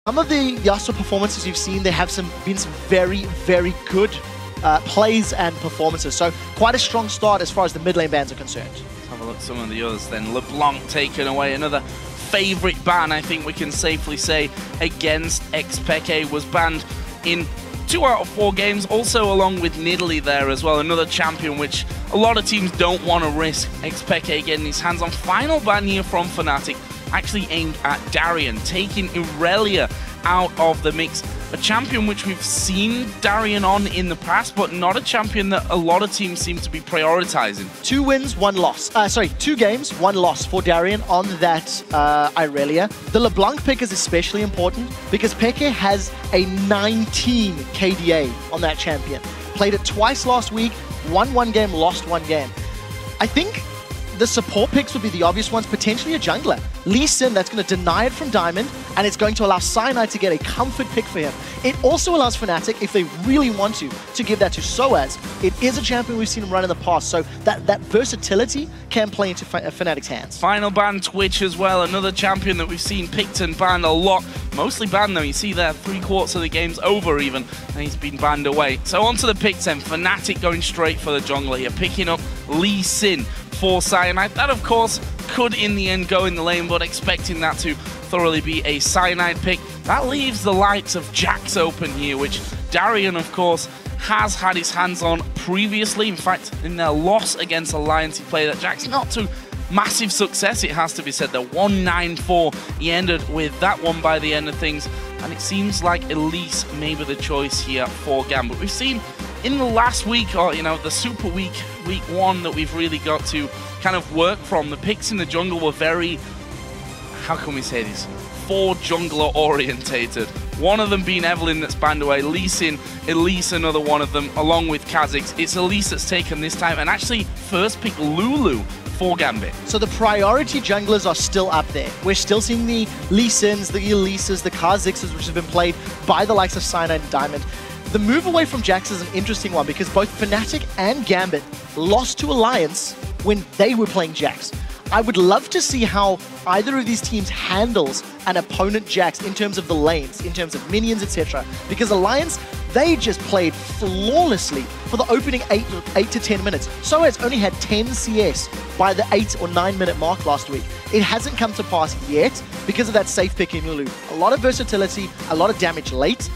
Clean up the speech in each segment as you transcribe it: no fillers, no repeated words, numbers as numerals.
Some of the YellOwStaR performances you've seen, there have been some very, very good plays and performances. So quite a strong start as far as the mid lane bans are concerned. Let's have a look at some of the others then. LeBlanc taken away, another favorite ban, I think we can safely say, against xPeke, was banned in 2 out of 4 games, also along with Nidalee there as well, another champion which a lot of teams don't want to risk. xPeke getting his hands on. Final ban here from Fnatic, actually aimed at Darien, taking Irelia out of the mix. A champion which we've seen Darien on in the past, but not a champion that a lot of teams seem to be prioritizing. 2 wins, 1 loss. 2 games, 1 loss for Darien on that Irelia. The LeBlanc pick is especially important because Peke has a 19 KDA on that champion. Played it twice last week, won 1 game, lost 1 game. I think the support picks would be the obvious ones, potentially a jungler. Lee Sin, that's going to deny it from Diamond, and it's going to allow Cyanide to get a comfort pick for him. It also allows Fnatic, if they really want to give that to sOAZ. It is a champion we've seen him run in the past, so that versatility can play into Fnatic's hands. Final ban Twitch as well, another champion that we've seen picked and banned a lot. Mostly banned though, you see there, 3/4 of the game's over even, and he's been banned away. So onto the picks then, Fnatic going straight for the jungler here, picking up Lee Sin for Cyanide. That of course could in the end go in the lane, but expecting that to thoroughly be a Cyanide pick. That leaves the likes of Jax open here, which Darien of course has had his hands on previously. In fact, in their loss against Alliance, he played that Jax, not to massive success, it has to be said. The 1-9-4, he ended with that one by the end of things, and it seems like Elise may be the choice here for Gambit. We've seen in the last week, or the super week 1 that we've really got to kind of work from, the picks in the jungle were very, how can we say this, 4 jungler orientated. One of them being Evelyn that's banned away, Lee Sin, Elise another one of them, along with Kha'Zix. It's Elise that's taken this time, and actually first pick Lulu for Gambit. So the priority junglers are still up there. We're still seeing the Lee Sins, the Elises, the Kha'Zixes, which have been played by the likes of Cyanide and Diamond. The move away from Jax is an interesting one because both Fnatic and Gambit lost to Alliance when they were playing Jax. I would love to see how either of these teams handles an opponent Jax in terms of the lanes, in terms of minions, etc. Because Alliance, they just played flawlessly for the opening 8 to 10 minutes. sOAZ only had 10 CS by the 8 or 9 minute mark last week. It hasn't come to pass yet because of that safe pick in Lulu. A lot of versatility, a lot of damage late.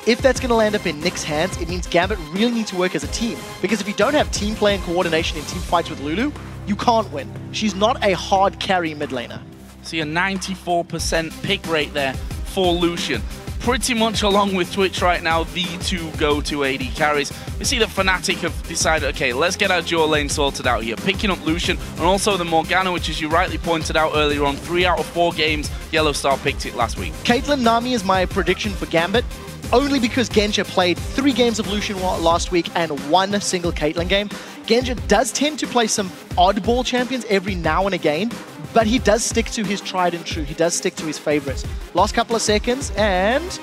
If that's going to land up in Nick's hands, it means Gambit really need to work as a team. Because if you don't have team play and coordination in team fights with Lulu, you can't win. She's not a hard carry mid laner. See a 94% pick rate there for Lucian. Pretty much along with Twitch right now, the 2 go-to AD carries. We see that Fnatic have decided, okay, let's get our dual lane sorted out here. Picking up Lucian and also the Morgana, which as you rightly pointed out earlier on, 3 out of 4 games, YellOwStaR picked it last week. Caitlyn Nami is my prediction for Gambit. Only because Genja played 3 games of Lucian last week and 1 single Caitlyn game. Genja does tend to play some oddball champions every now and again, but he does stick to his tried and true. He does stick to his favorites. Last couple of seconds, and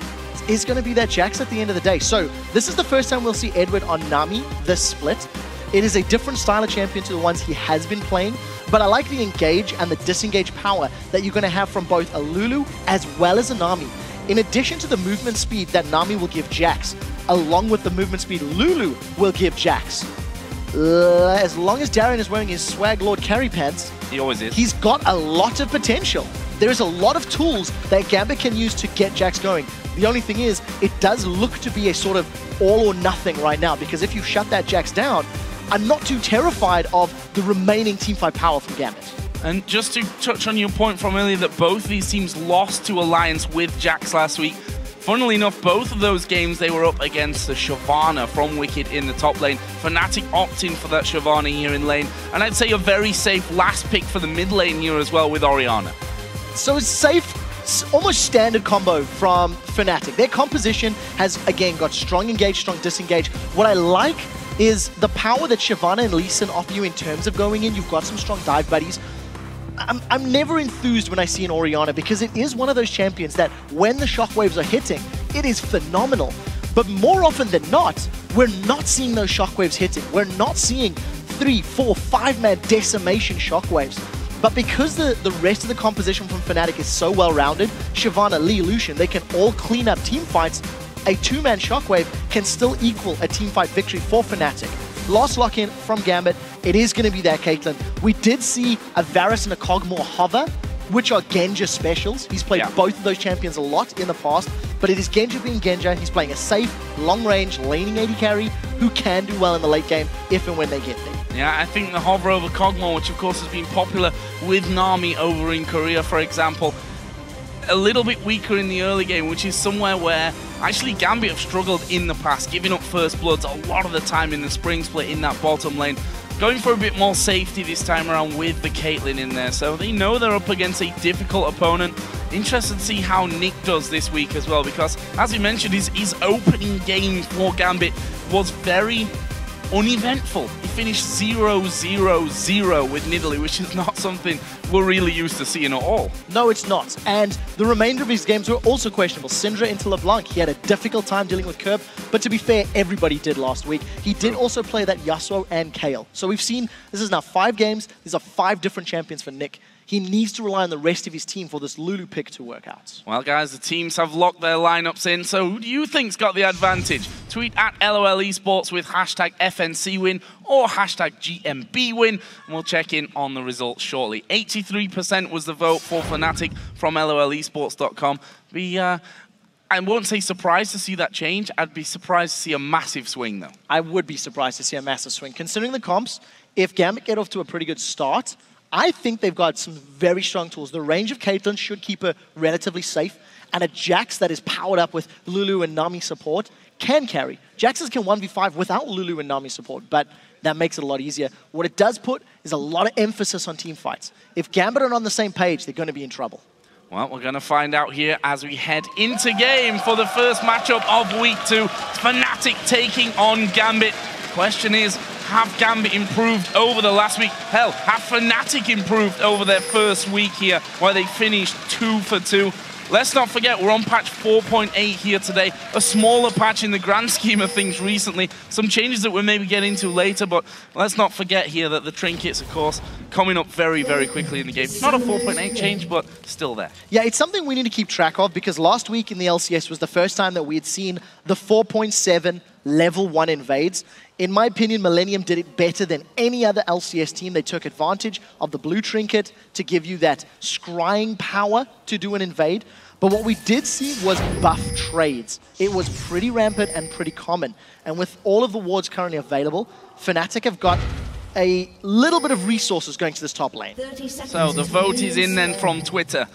it's going to be that Jax at the end of the day. So this is the first time we'll see Edward on Nami this split. It is a different style of champion to the ones he has been playing, but I like the engage and the disengage power that you're going to have from both a Lulu as well as a Nami. In addition to the movement speed that Nami will give Jax, along with the movement speed Lulu will give Jax. As long as Darien is wearing his Swag Lord carry pants, he always is. He's got a lot of potential. There is a lot of tools that Gambit can use to get Jax going. The only thing is, it does look to be a sort of all or nothing right now, because if you shut that Jax down, I'm not too terrified of the remaining teamfight power from Gambit. And just to touch on your point from earlier that both these teams lost to Alliance with Jax last week, funnily enough, both of those games they were up against the Shyvana from Wicked in the top lane. Fnatic opting for that Shyvana here in lane, and I'd say a very safe last pick for the mid lane here as well with Orianna. So it's safe, almost standard combo from Fnatic. Their composition has, again, got strong engage, strong disengage. What I like is the power that Shyvana and Lee Sin offer you in terms of going in. You've got some strong dive buddies. I'm never enthused when I see an Orianna because it is one of those champions that when the shockwaves are hitting, it is phenomenal. But more often than not, we're not seeing those shockwaves hitting. We're not seeing 3, 4, 5-man decimation shockwaves. But because the rest of the composition from Fnatic is so well-rounded, Shyvana, Lee, Lucian, they can all clean up team fights. A two-man Shockwave can still equal a team fight victory for Fnatic. Last lock-in from Gambit, it is going to be that Caitlyn. We did see a Varus and a Kog'Maw hover, which are Genja specials. He's played both of those champions a lot in the past, but it is Genja being Genja. He's playing a safe, long-range, laning AD carry who can do well in the late game if and when they get there. Yeah, I think the hover over Kog'Maw, which of course has been popular with Nami over in Korea, for example, a little bit weaker in the early game, which is somewhere where actually Gambit have struggled in the past, giving up first bloods a lot of the time in the spring split in that bottom lane. Going for a bit more safety this time around with the Caitlyn in there, so they know they're up against a difficult opponent. Interested to see how Nick does this week as well, because as we mentioned, his opening game for Gambit was very uneventful. He finished 0-0-0 with Nidalee, which is not something we're really used to seeing at all. No, it's not. And the remainder of his games were also questionable. Syndra into LeBlanc, he had a difficult time dealing with Curb, but to be fair, everybody did last week. He did also play that Yasuo and Kayle. So we've seen, this is now 5 games, these are 5 different champions for Nick. He needs to rely on the rest of his team for this Lulu pick to work out. Well, guys, the teams have locked their lineups in, so who do you think's got the advantage? Tweet at LOLEsports with hashtag FNC win or hashtag GMB win, and we'll check in on the results shortly. 83% was the vote for Fnatic from LOLEsports.com. I won't say surprised to see that change. I'd be surprised to see a massive swing, though. I would be surprised to see a massive swing. Considering the comps, if Gambit get off to a pretty good start, I think they've got some very strong tools. The range of Caitlyn should keep her relatively safe, and a Jax that is powered up with Lulu and Nami support can carry. Jaxes can 1v5 without Lulu and Nami support, but that makes it a lot easier. What it does put is a lot of emphasis on team fights. If Gambit are on the same page, they're going to be in trouble. Well, we're going to find out here as we head into game for the first matchup of Week 2. Fnatic taking on Gambit. Question is, have Gambit improved over the last week? Hell, have Fnatic improved over their first week here, where they finished 2 for 2? Let's not forget, we're on patch 4.8 here today, a smaller patch in the grand scheme of things recently. Some changes that we'll maybe get into later, but let's not forget here that the trinkets, of course, coming up very, very quickly in the game. Not a 4.8 change, but still there. Yeah, it's something we need to keep track of, because last week in the LCS was the first time that we had seen the 4.7 level 1 invades. In my opinion, Millennium did it better than any other LCS team. They took advantage of the blue trinket to give you that scrying power to do an invade. But what we did see was buff trades. It was pretty rampant and pretty common. And with all of the wards currently available, Fnatic have got a little bit of resources going to this top lane. So the vote is in then from Twitter.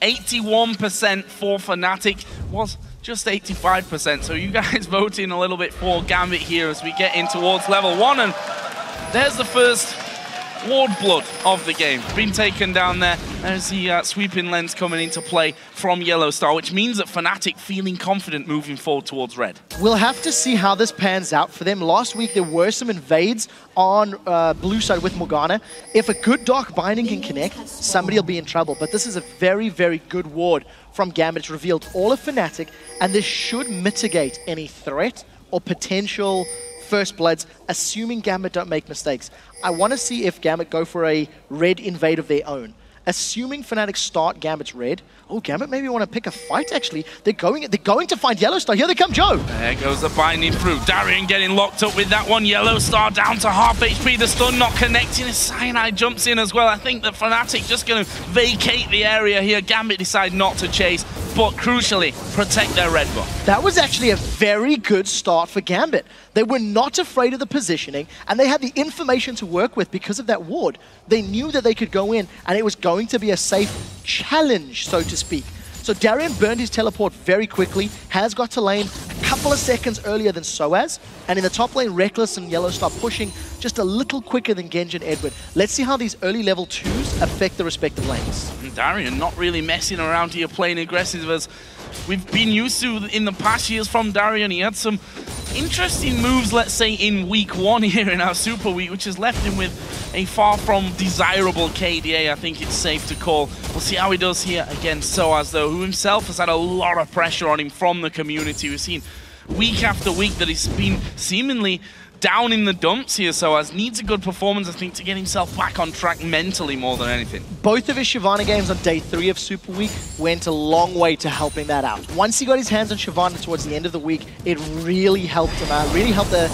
81% for Fnatic was just 85%. So you guys voting a little bit for Gambit here as we get in towards level 1. And there's the first ward blood of the game. Been taken down there. There's the sweeping lens coming into play from YellOwStaR, which means that Fnatic feeling confident moving forward towards red. We'll have to see how this pans out for them. Last week there were some invades on blue side with Morgana. If a good Dark Binding can connect, somebody will be in trouble. But this is a very, very good ward from Gambit. It's revealed all of Fnatic, and this should mitigate any threat or potential first bloods, assuming Gambit don't make mistakes. I want to see if Gambit go for a red invade of their own. Assuming Fnatic start Gambit's red, oh, Gambit maybe want to pick a fight, actually. They're going to find YellOwStaR. Here they come, Joe. There goes the binding through. Darien getting locked up with that one. YellOwStaR down to half HP. The stun not connecting. Cyanide jumps in as well. I think that Fnatic just going to vacate the area here. Gambit decide not to chase, but crucially, protect their red buff. That was actually a very good start for Gambit. They were not afraid of the positioning, and they had the information to work with because of that ward. They knew that they could go in, and it was going to be a safe challenge, so to speak. So Darien burned his teleport very quickly, has got to lane a couple of seconds earlier than sOAZ, and in the top lane, Rekkles and YellOwStaR pushing just a little quicker than Genja and Edward. Let's see how these early level 2s affect the respective lanes. And Darien not really messing around here, playing aggressive as we've been used to in the past years from Darien. He had some interesting moves, let's say, in week 1 here in our Super Week, which has left him with a far from desirable KDA, I think it's safe to call. We'll see how he does here against sOAZ, though, who himself has had a lot of pressure on him from the community. We've seen week after week that he's been seemingly down in the dumps here, sOAZ needs a good performance, I think, to get himself back on track mentally more than anything. Both of his Shyvana games on day 3 of Super Week went a long way to helping that out. Once he got his hands on Shyvana towards the end of the week, it really helped him out, really helped the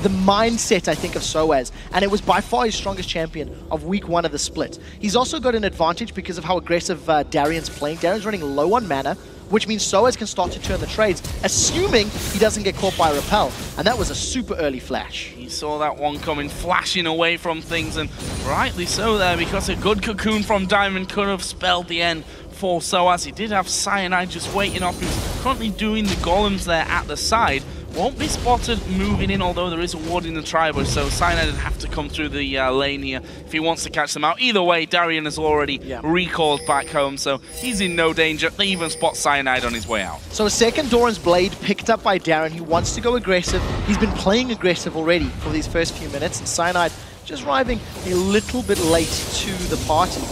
mindset, I think, of sOAZ. And it was by far his strongest champion of week 1 of the split. He's also got an advantage because of how aggressive Darien's playing. Darien's running low on mana, which means sOAZ can start to turn the trades, assuming he doesn't get caught by a repel. And that was a super early flash. He saw that one coming, flashing away from things, and rightly so there, because a good cocoon from Diamond could have spelled the end for sOAZ. He did have Cyanide just waiting up. He's currently doing the golems there at the side. Won't be spotted moving in, although there is a ward in the tribe, so Cyanide would have to come through the lane here if he wants to catch them out. Either way, Darien has already recalled back home, so he's in no danger. They even spot Cyanide on his way out. So a second Doran's Blade picked up by Darien. He wants to go aggressive. He's been playing aggressive already for these first few minutes, and Cyanide just arriving a little bit late to the party.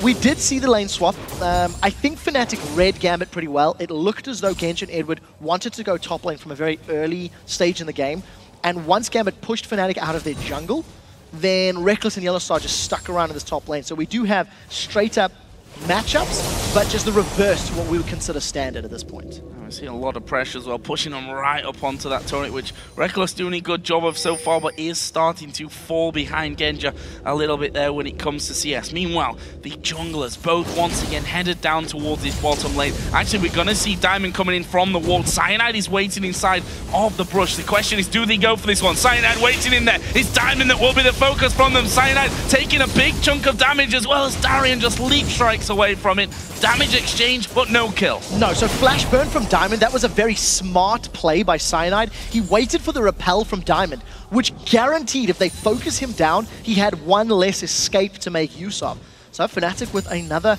We did see the lane swap. I think Fnatic read Gambit pretty well. It looked as though Genja and Edward wanted to go top lane from a very early stage in the game. And once Gambit pushed Fnatic out of their jungle, then Rekkles and YellOwStaR just stuck around in this top lane. So we do have straight up matchups, but just the reverse to what we would consider standard at this point. I see a lot of pressure as well, pushing them right up onto that turret, which Rekkles doing a good job of so far, but is starting to fall behind Genja a little bit there when it comes to CS. Meanwhile, the junglers both once again headed down towards this bottom lane. Actually, we're going to see Diamond coming in from the wall. Cyanide is waiting inside of the brush. The question is, do they go for this one? Cyanide waiting in there. It's Diamond that will be the focus from them. Cyanide taking a big chunk of damage, as well as Darien just leap strikes away from it. Damage exchange, but no kill. No, so flash burn from Diamond, that was a very smart play by Cyanide. He waited for the repel from Diamond, which guaranteed if they focus him down, he had one less escape to make use of. So Fnatic with another,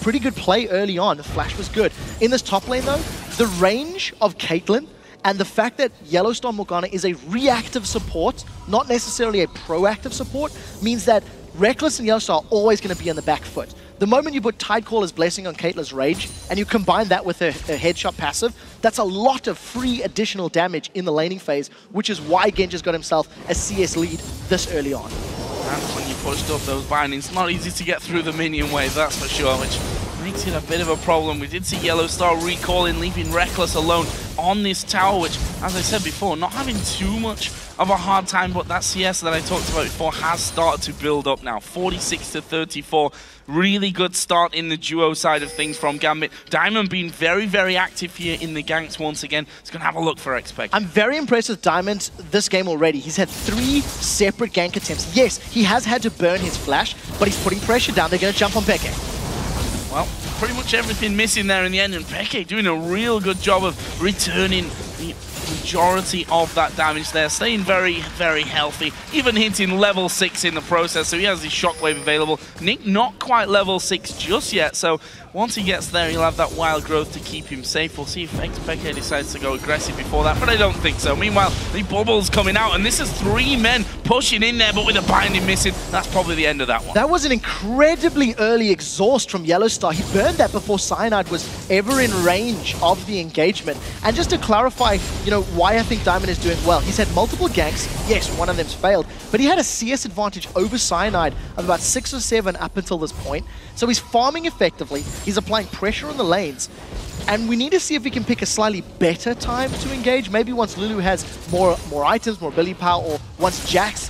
pretty good play early on. The flash was good. In this top lane though, the range of Caitlyn and the fact that YellOwStaR Morgana is a reactive support, not necessarily a proactive support, means that Rekkles and YellOwStaR are always going to be on the back foot. The moment you put Tidecaller's Blessing on Caitlyn's Rage, and you combine that with her headshot passive, that's a lot of free additional damage in the laning phase, which is why Genja's got himself a CS lead this early on. And when you pushed up those bindings, it's not easy to get through the minion wave, that's for sure, which makes it a bit of a problem. We did see YellOwStaR recalling, leaving Rekkles alone on this tower, which, as I said before, not having too much of a hard time, but that CS that I talked about before has started to build up now. 46 to 34. Really good start in the duo side of things from Gambit. Diamond being very, very active here in the ganks once again. He's going to have a look for xPeke. I'm very impressed with Diamond this game already. He's had 3 separate gank attempts. Yes, he has had to burn his flash, but he's putting pressure down. They're going to jump on Peke. Well, pretty much everything missing there in the end, and Peke doing a real good job of returning the majority of that damage there, staying very, very healthy, even hitting level 6 in the process, so he has his shockwave available. NiQ not quite level 6 just yet, so once he gets there, he'll have that wild growth to keep him safe. We'll see if xPeke decides to go aggressive before that, but I don't think so. Meanwhile, the bubble's coming out, and this is 3 men pushing in there, but with a binding missing. That's probably the end of that one. That was an incredibly early exhaust from YellOwStaR. He burned that before Cyanide was ever in range of the engagement. And just to clarify, why I think Diamond is doing well. He's had multiple ganks. Yes, one of them's failed, but he had a CS advantage over Cyanide of about 6 or 7 up until this point. So he's farming effectively. He's applying pressure on the lanes. And we need to see if we can pick a slightly better time to engage. Maybe once Lulu has more items, more ability power, or once Jax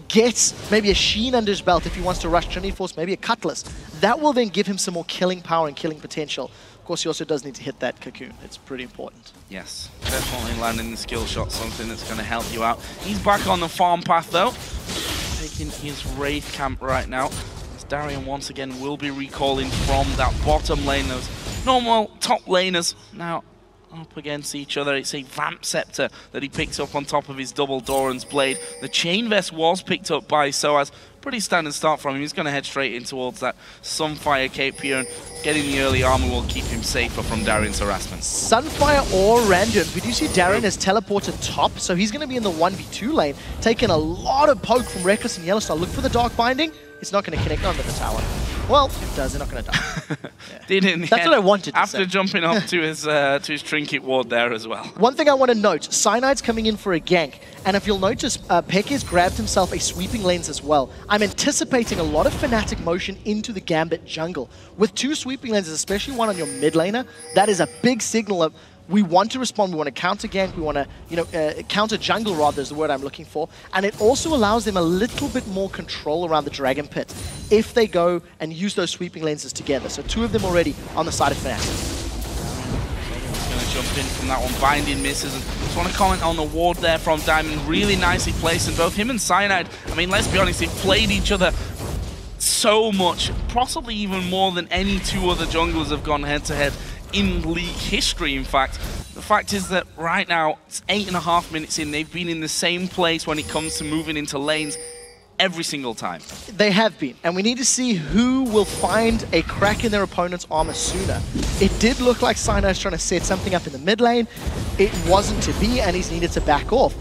gets maybe a Sheen under his belt if he wants to rush Trinity Force, maybe a Cutlass. That will then give him some more killing power and killing potential. Of course, he also does need to hit that cocoon. It's pretty important. Yes, definitely landing the skill shot, something that's going to help you out. He's back on the farm path though, taking his raid camp right now. As Darien once again will be recalling from that bottom lane. Those normal top laners now up against each other. It's a Vamp Scepter that he picks up on top of his double Doran's Blade. The Chain Vest was picked up by sOAZ. Pretty standard start from him. He's going to head straight in towards that Sunfire Cape here, and getting the early armor will keep him safer from Darien's harassment. Sunfire or Random. We do see Darien has teleported top, so he's going to be in the 1v2 lane, taking a lot of poke from Rekkles and YellOwStaR. Look for the Dark Binding. It's not going to connect onto the tower. Well, it does. They're not going to die. Yeah. Did in the That's end, what I wanted to after say. jumping up to his trinket ward there as well. One thing I want to note, Cyanide's coming in for a gank, and if you'll notice, Peke's grabbed himself a sweeping lens as well. I'm anticipating a lot of Fnatic motion into the Gambit jungle. With 2 sweeping lenses, especially one on your mid laner, that is a big signal of we want to respond, we want to counter gank, we want to, counter jungle rather is the word I'm looking for. And it also allows them a little bit more control around the Dragon Pit if they go and use those sweeping lenses together. So 2 of them already on the side of Fnatic. Going to jump in from that one, binding misses. And just want to comment on the ward there from Diamond, really nicely placed. And both him and Cyanide, I mean, let's be honest, they've played each other so much, possibly even more than any 2 other junglers have gone head-to-head in league history. In fact, the fact is that right now, it's 8.5 minutes in, they've been in the same place when it comes to moving into lanes every single time. They have been, and we need to see who will find a crack in their opponent's armor sooner. It did look like Cyanide's trying to set something up in the mid lane. It wasn't to be, and he's needed to back off.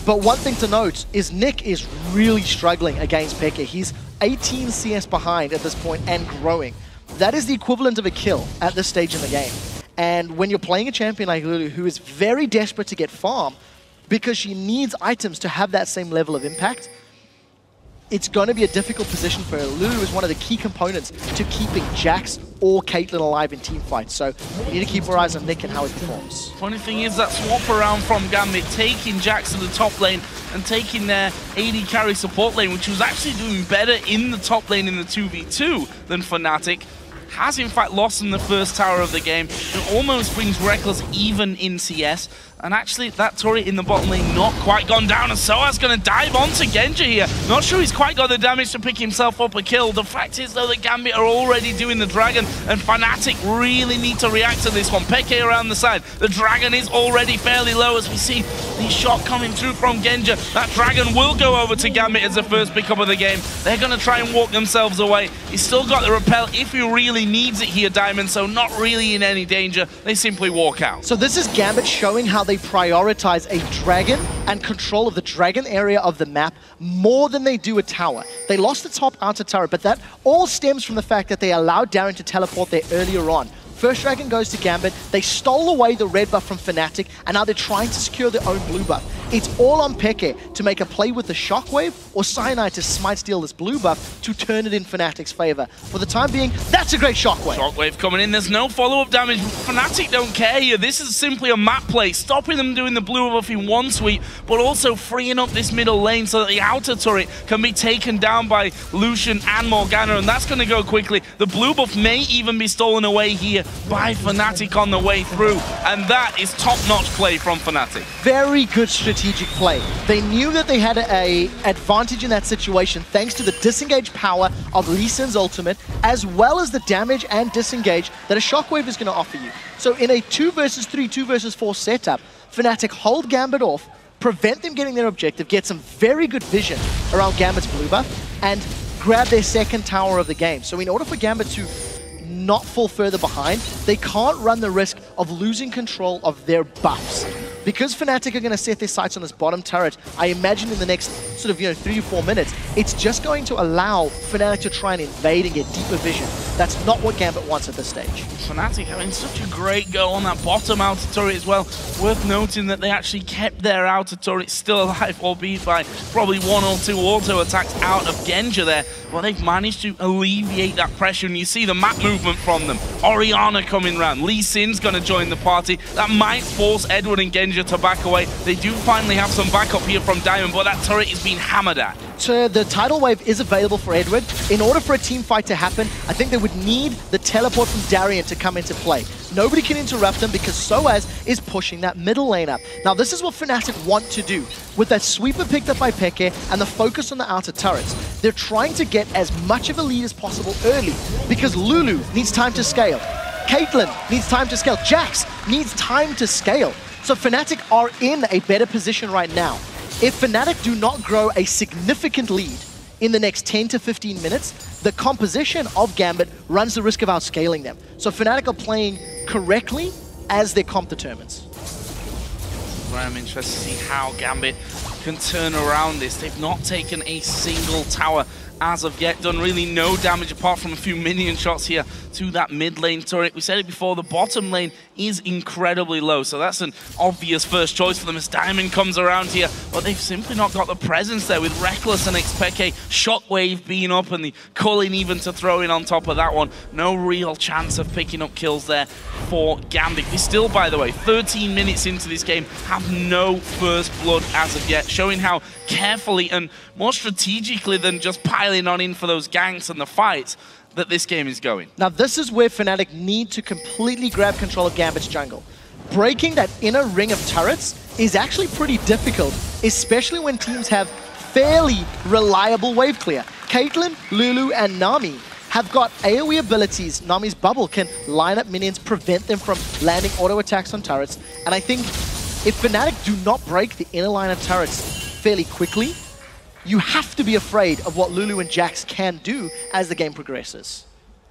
But one thing to note is NiQ is really struggling against xPeke. He's 18 CS behind at this point and growing. That is the equivalent of a kill at this stage in the game. And when you're playing a champion like Lulu, who is very desperate to get farm because she needs items to have that same level of impact, it's going to be a difficult position for her. Lulu is one of the key components to keeping Jax or Caitlyn alive in team fights. So we need to keep our eyes on NiQ and how he performs. Funny thing is that swap around from Gambit, taking Jax to the top lane and taking their AD carry support lane, which was actually doing better in the top lane in the 2v2 than Fnatic, has in fact lost in the first tower of the game. It almost brings Rekkles even in CS. And actually, that turret in the bottom lane not quite gone down, and sOAZ going to dive onto Genja here. Not sure he's quite got the damage to pick himself up a kill. The fact is, though, that Gambit are already doing the Dragon, and Fnatic really need to react to this one. Peke around the side. The Dragon is already fairly low as we see the shot coming through from Genja. That Dragon will go over to Gambit as the first pickup of the game. They're going to try and walk themselves away. He's still got the repel if he really needs it here, Diamond, so not really in any danger. They simply walk out. So this is Gambit showing how they prioritize a dragon and control of the dragon area of the map more than they do a tower. They lost the top outer tower, but that all stems from the fact that they allowed Darien to teleport there earlier on. First dragon goes to Gambit, they stole away the red buff from Fnatic, and now they're trying to secure their own blue buff. It's all on Peke to make a play with the Shockwave, or Cyanide to smite steal this blue buff to turn it in Fnatic's favor. For the time being, that's a great Shockwave. Shockwave coming in, there's no follow-up damage. Fnatic don't care here. This is simply a map play, stopping them doing the blue buff in one sweep, but also freeing up this middle lane so that the outer turret can be taken down by Lucian and Morgana, and that's going to go quickly. The blue buff may even be stolen away here by Fnatic on the way through, and that is top-notch play from Fnatic. Very good strategic play. They knew that they had an advantage in that situation thanks to the disengage power of Lee Sin's ultimate, as well as the damage and disengage that a Shockwave is going to offer you. So in a 2 versus 3, 2 versus 4 setup, Fnatic hold Gambit off, prevent them getting their objective, get some very good vision around Gambit's blue buff, and grab their second tower of the game. So in order for Gambit to not fall further behind, they can't run the risk of losing control of their buffs. Because Fnatic are going to set their sights on this bottom turret, I imagine in the next sort of 3 to 4 minutes, it's just going to allow Fnatic to try and invade and get deeper vision. That's not what Gambit wants at this stage. Fnatic having such a great go on that bottom outer turret as well. Worth noting that they actually kept their outer turret still alive, albeit by probably 1 or 2 auto attacks out of Genja there. Well, they've managed to alleviate that pressure, and you see the map movement from them. Orianna coming round. Lee Sin's going to join the party. That might force Edward and Genja to back away. They do finally have some backup here from Diamond, but that turret is being hammered at. So the tidal wave is available for Edward. In order for a team fight to happen, I think they would need the teleport from Darien to come into play. Nobody can interrupt them because sOAZ is pushing that middle lane up. Now this is what Fnatic want to do. With that sweeper picked up by Peke and the focus on the outer turrets, they're trying to get as much of a lead as possible early because Lulu needs time to scale. Caitlyn needs time to scale. Jax needs time to scale. So Fnatic are in a better position right now. If Fnatic do not grow a significant lead in the next 10 to 15 minutes, the composition of Gambit runs the risk of outscaling them. So Fnatic are playing correctly as their comp determines. Well, I'm interested to see how Gambit can turn around this. They've not taken a single tower as of yet. Done really no damage apart from a few minion shots here to that mid lane turret. We said it before, the bottom lane is incredibly low, so that's an obvious first choice for them as Diamond comes around here, but they've simply not got the presence there with Rekkles and xPeke, Shockwave being up and the Cologne even to throw in on top of that one. No real chance of picking up kills there for Gambit. They still, by the way, 13 minutes into this game, have no first blood as of yet, showing how carefully and more strategically than just piling on in for those ganks and the fights that this game is going. Now, this is where Fnatic need to completely grab control of Gambit's jungle. Breaking that inner ring of turrets is actually pretty difficult, especially when teams have fairly reliable wave clear. Caitlyn, Lulu, and Nami have got AoE abilities. Nami's bubble can line up minions, prevent them from landing auto attacks on turrets. And I think if Fnatic do not break the inner line of turrets fairly quickly, you have to be afraid of what Lulu and Jax can do as the game progresses.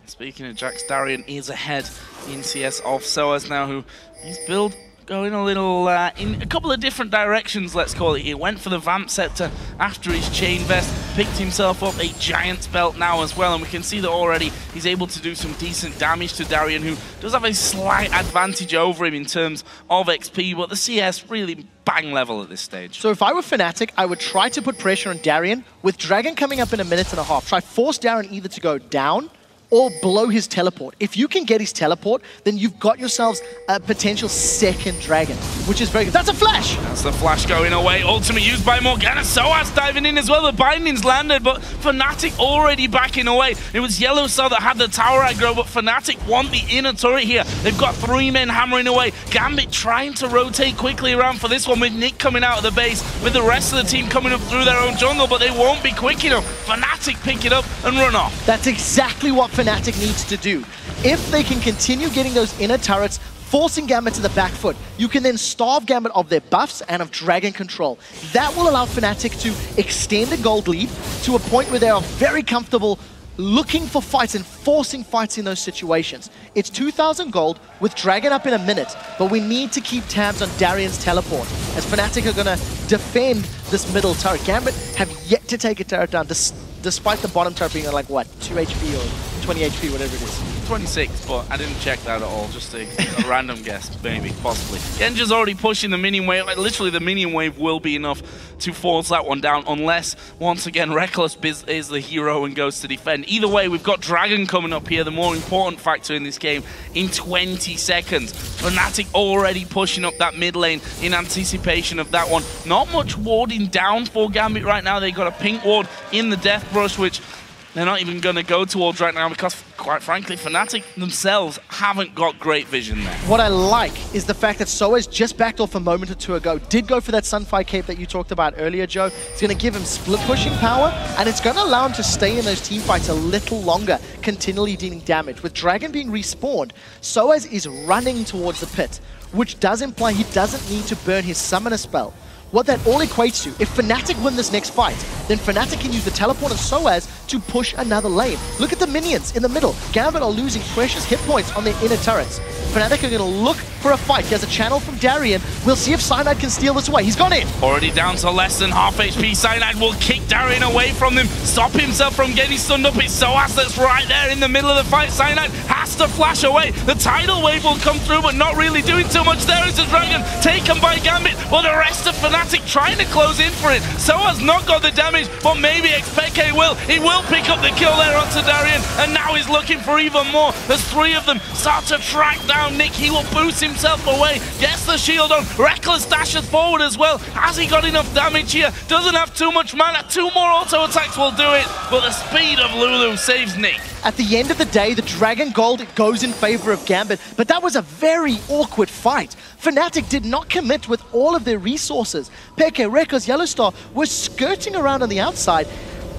Speaking of Jax, Darien is ahead in CS of sOAZ now, who his build going a little in a couple of different directions, let's call it. He went for the Vamp Scepter after his Chain Vest, picked himself up a Giant's Belt now as well, and we can see that already he's able to do some decent damage to Darien, who does have a slight advantage over him in terms of XP, but the CS really bang level at this stage. So if I were Fnatic, I would try to put pressure on Darien. With Dragon coming up in a minute and a half, try force Darien either to go down or blow his teleport. If you can get his teleport, then you've got yourselves a potential second dragon, which is very good. That's a flash! That's the flash going away. Ultimate used by Morgana. sOAZ diving in as well. The binding's landed, but Fnatic already backing away. It was YellOwStaR that had the tower aggro, but Fnatic want the inner turret here. They've got 3 men hammering away. Gambit trying to rotate quickly around for this one with Nick coming out of the base, with the rest of the team coming up through their own jungle, but they won't be quick enough. Fnatic pick it up and run off. That's exactly what Fnatic needs to do. If they can continue getting those inner turrets, forcing Gambit to the back foot, you can then starve Gambit of their buffs and of dragon control. That will allow Fnatic to extend the gold lead to a point where they are very comfortable looking for fights and forcing fights in those situations. It's 2,000 gold with Dragon up in a minute, but we need to keep tabs on Darien's teleport, as Fnatic are going to defend this middle turret. Gambit have yet to take a turret down, despite the bottom turret being at like, what, 2 HP or 20 HP, whatever it is. 26, but I didn't check that at all, just a random guess, maybe, possibly. Genja's already pushing the minion wave, like literally the minion wave will be enough to force that one down, unless, once again, Rekkles is the hero and goes to defend. Either way, we've got Dragon coming up here, the more important factor in this game, in 20 seconds. Fnatic already pushing up that mid lane in anticipation of that one. Not much warding down for Gambit right now. They got a pink ward in the Death Brush, which they're not even going to go towards right now because, quite frankly, Fnatic themselves haven't got great vision there. What I like is the fact that sOAZ just backed off a moment or two ago, did go for that Sunfire Cape that you talked about earlier, Joe. It's going to give him split pushing power, and it's going to allow him to stay in those team fights a little longer, continually dealing damage. With Dragon being respawned, sOAZ is running towards the pit, which does imply he doesn't need to burn his Summoner spell. What that all equates to, if Fnatic win this next fight, then Fnatic can use the teleport of sOAZ to push another lane. Look at the minions in the middle. Gambit are losing precious hit points on their inner turrets. Fnatic are going to look for a fight. He has a channel from Darien. We'll see if Cyanide can steal this away. He's gone in. Already down to less than half HP. Cyanide will kick Darien away from them, stop himself from getting stunned up. It's sOAZ that's right there in the middle of the fight. Cyanide has to flash away. The tidal wave will come through, but not really doing too much. There is the Dragon taken by Gambit, but the rest of Fnatic trying to close in for it. sOAZ not got the damage, but maybe xPeke will. He will pick up the kill there onto Darien, and now he's looking for even more. There's 3 of them start to track down Nick. He will boost himself away, gets the shield on. Rekkles dashes forward as well. Has he got enough damage here? Doesn't have too much mana. 2 more auto attacks will do it, but the speed of Lulu saves Nick. At the end of the day, the Dragon Gold goes in favor of Gambit, but that was a very awkward fight. Fnatic did not commit with all of their resources. Peke, Rekkles, YellOwStaR were skirting around on the outside,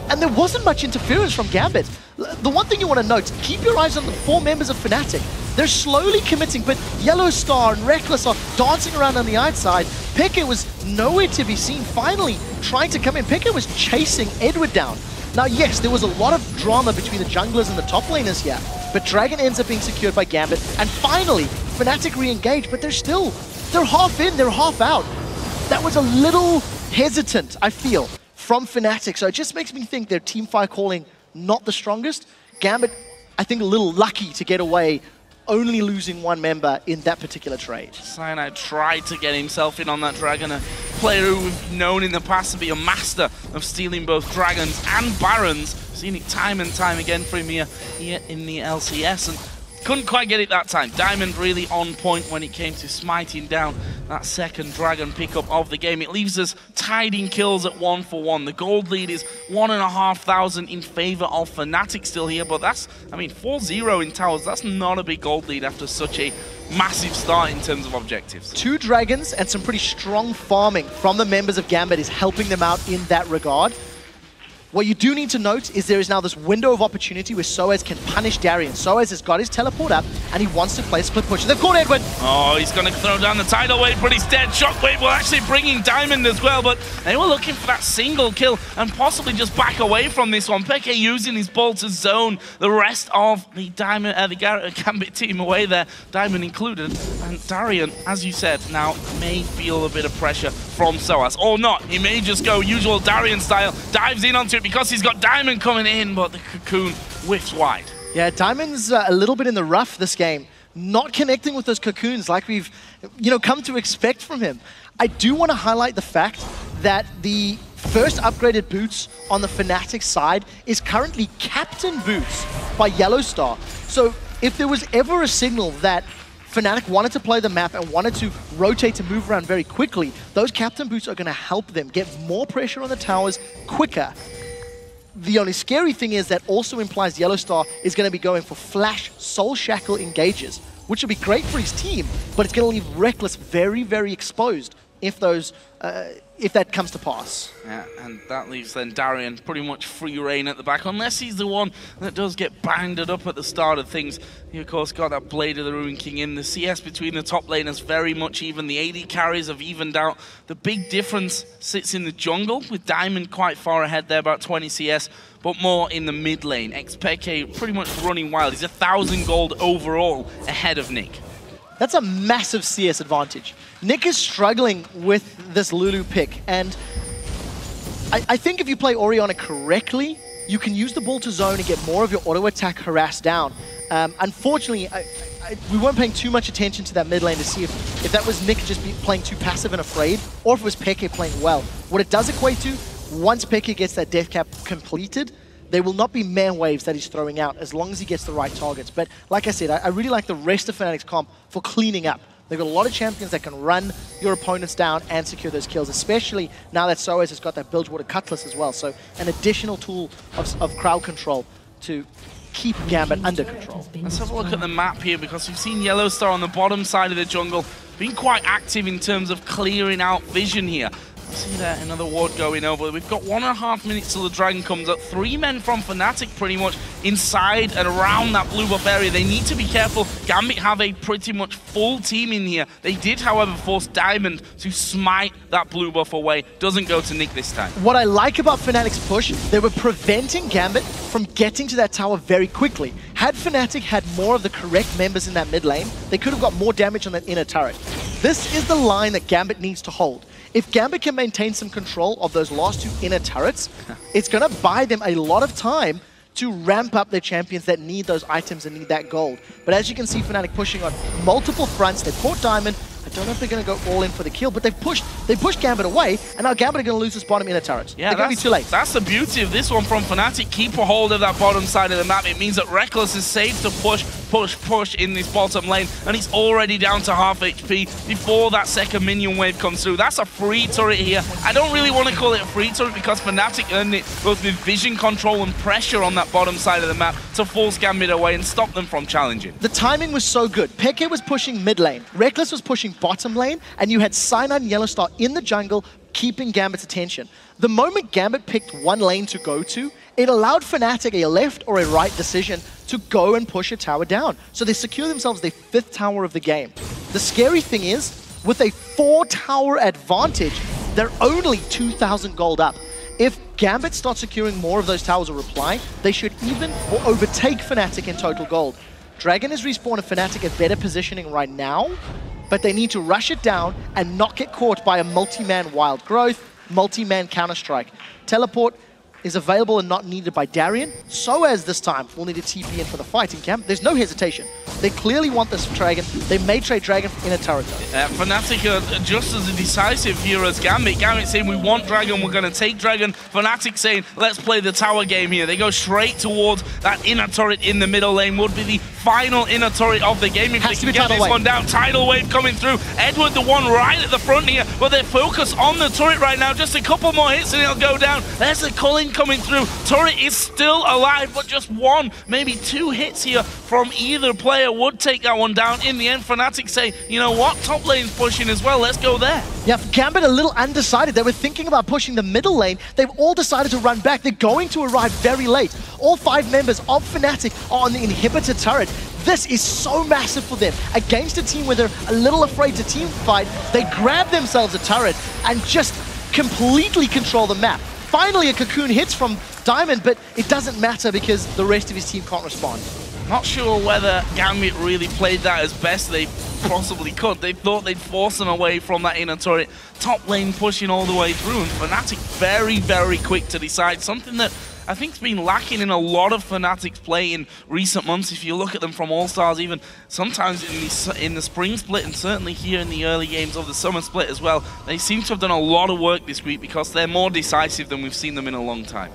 and there wasn't much interference from Gambit. The one thing you want to note, keep your eyes on the 4 members of Fnatic. They're slowly committing, but YellOwStaR and Rekkles are dancing around on the outside. Peke was nowhere to be seen, finally trying to come in. Peke was chasing Edward down. Now, yes, there was a lot of drama between the junglers and the top laners here, but Dragon ends up being secured by Gambit, and finally, Fnatic re-engage, but they're half in, they're half out. That was a little hesitant, I feel. from Fnatic. So it just makes me think their teamfight calling not the strongest. Gambit, I think, a little lucky to get away, only losing one member in that particular trade. Cyanide tried to get himself in on that Dragon, a player who we've known in the past to be a master of stealing both Dragons and Barons. Seen it time and time again for him here in the LCS, and couldn't quite get it that time. Diamond really on point when it came to smiting down that second Dragon pickup of the game. It leaves us tied in kills at 1-for-1. The gold lead is 1,500 in favor of Fnatic still here, but that's, I mean, 4-0 in towers. That's not a big gold lead after such a massive start in terms of objectives. 2 Dragons and some pretty strong farming from the members of Gambit is helping them out in that regard. What you do need to note is there is now this window of opportunity where sOAZ can punish Darien. sOAZ has got his teleport up, and he wants to play split push. They've caught Edwin! Oh, he's going to throw down the tidal wave, but he's dead. Shockwave will actually bring in Diamond as well, but they were looking for that single kill and possibly just back away from this one. Peke using his ball to zone the rest of the Gambit team away there, Diamond included. And Darien, as you said, now may feel a bit of pressure from sOAZ. Or not. He may just go usual Darien style, dives in onto it because he's got Diamond coming in, but the cocoon whiffs wide. Yeah, Diamond's a little bit in the rough this game, not connecting with those cocoons like we've come to expect from him. I do want to highlight the fact that the first upgraded boots on the Fnatic side is currently Captain Boots by YellOwStaR. So if there was ever a signal that Fnatic wanted to play the map and wanted to rotate and move around very quickly, those Captain Boots are going to help them get more pressure on the towers quicker. The only scary thing is that also implies YellOwStaR is going to be going for Flash Soul Shackle engages, which will be great for his team, but it's going to leave Rekkles very, very exposed if that comes to pass. Yeah, and that leaves then Darien pretty much free reign at the back, unless he's the one that does get banded up at the start of things. He, of course, got that Blade of the Ruin King in. The CS between the top laners very much even. The AD carries have evened out. The big difference sits in the jungle, with Diamond quite far ahead there, about 20 CS, but more in the mid lane. xPeke pretty much running wild. He's 1,000 gold overall ahead of NiQ. That's a massive CS advantage. NiQ is struggling with this Lulu pick, and I think if you play Orianna correctly, you can use the ball to zone and get more of your auto attack harassed down. Unfortunately, we weren't paying too much attention to that mid lane to see if that was NiQ just playing too passive and afraid, or if it was Peke playing well. What it does equate to, once Peke gets that death cap completed, there will not be man waves that he's throwing out as long as he gets the right targets. But like I said, I really like the rest of Fnatic's comp for cleaning up. They've got a lot of champions that can run your opponents down and secure those kills, especially now that sOAZ has got that Bilgewater Cutlass as well. So an additional tool of crowd control to keep Gambit under control. Let's have a look at the map here, because we've seen YellOwStaR on the bottom side of the jungle being quite active in terms of clearing out vision here. See there, another ward going over. We've got 1.5 minutes till the Dragon comes up. 3 men from Fnatic pretty much inside and around that blue buff area. They need to be careful. Gambit have a pretty much full team in here. They did, however, force Diamond to smite that blue buff away. Doesn't go to NiQ this time. What I like about Fnatic's push, they were preventing Gambit from getting to that tower very quickly. Had Fnatic had more of the correct members in that mid lane, they could have got more damage on that inner turret. This is the line that Gambit needs to hold. If Gambit can maintain some control of those last 2 inner turrets, it's going to buy them a lot of time to ramp up their champions that need those items and need that gold. But as you can see, Fnatic pushing on multiple fronts. They've caught Diamond. I don't know if they're going to go all in for the kill, but they've pushed Gambit away, and now Gambit are going to lose this bottom inner turret. Yeah, they're going to be too late. That's the beauty of this one from Fnatic. Keep a hold of that bottom side of the map. It means that Rekkles is safe to push in this bottom lane, and he's already down to half HP before that second minion wave comes through. That's a free turret here. I don't really want to call it a free turret because Fnatic earned it both with vision control and pressure on that bottom side of the map to force Gambit away and stop them from challenging. The timing was so good. Peke was pushing mid lane, Rekkles was pushing bottom lane, and you had Cyanide and YellOwStaR in the jungle keeping Gambit's attention. The moment Gambit picked one lane to go to, it allowed Fnatic a left or a right decision to go and push a tower down. So they secure themselves the 5th tower of the game. The scary thing is, with a 4-tower advantage, they're only 2,000 gold up. If Gambit starts securing more of those towers or reply, they should even or overtake Fnatic in total gold. Dragon is respawned and Fnatic at better positioning right now, but they need to rush it down and not get caught by a multi-man wild growth. multi-man Counter-Strike. Teleport is available and not needed by Darien. sOAZ this time will need a TP in for the fighting camp. There's no hesitation. They clearly want this Dragon. They may trade Dragon in a turret though. Fnatic are just as decisive here as Gambit. Gambit saying we want Dragon, we're going to take Dragon. Fnatic saying let's play the tower game here. They go straight towards that inner turret in the middle lane. Would be the final inner turret of the game if they can get this one down. Tidal wave coming through. Edward the one right at the front here, but they're focused on the turret right now. Just a couple more hits and it'll go down. There's the Cologne coming through. Turret is still alive, but just one, maybe two hits here from either player would take that one down. In the end, Fnatic say, you know what, top lane's pushing as well, let's go there. Yeah, Gambit a little undecided. They were thinking about pushing the middle lane. They've all decided to run back. They're going to arrive very late. All 5 members of Fnatic are on the inhibitor turret. This is so massive for them. Against a team where they're a little afraid to team fight, they grab themselves a turret and just completely control the map. Finally, a cocoon hits from Diamond, but it doesn't matter because the rest of his team can't respond. Not sure whether Gambit really played that as best they possibly could. They thought they'd force them away from that inner turret. Top lane pushing all the way through, and Fnatic very, very quick to decide. Something that I think has been lacking in a lot of Fnatic's play in recent months. If you look at them from All-Stars, even sometimes in the spring split, and certainly here in the early games of the summer split as well, they seem to have done a lot of work this week because they're more decisive than we've seen them in a long time.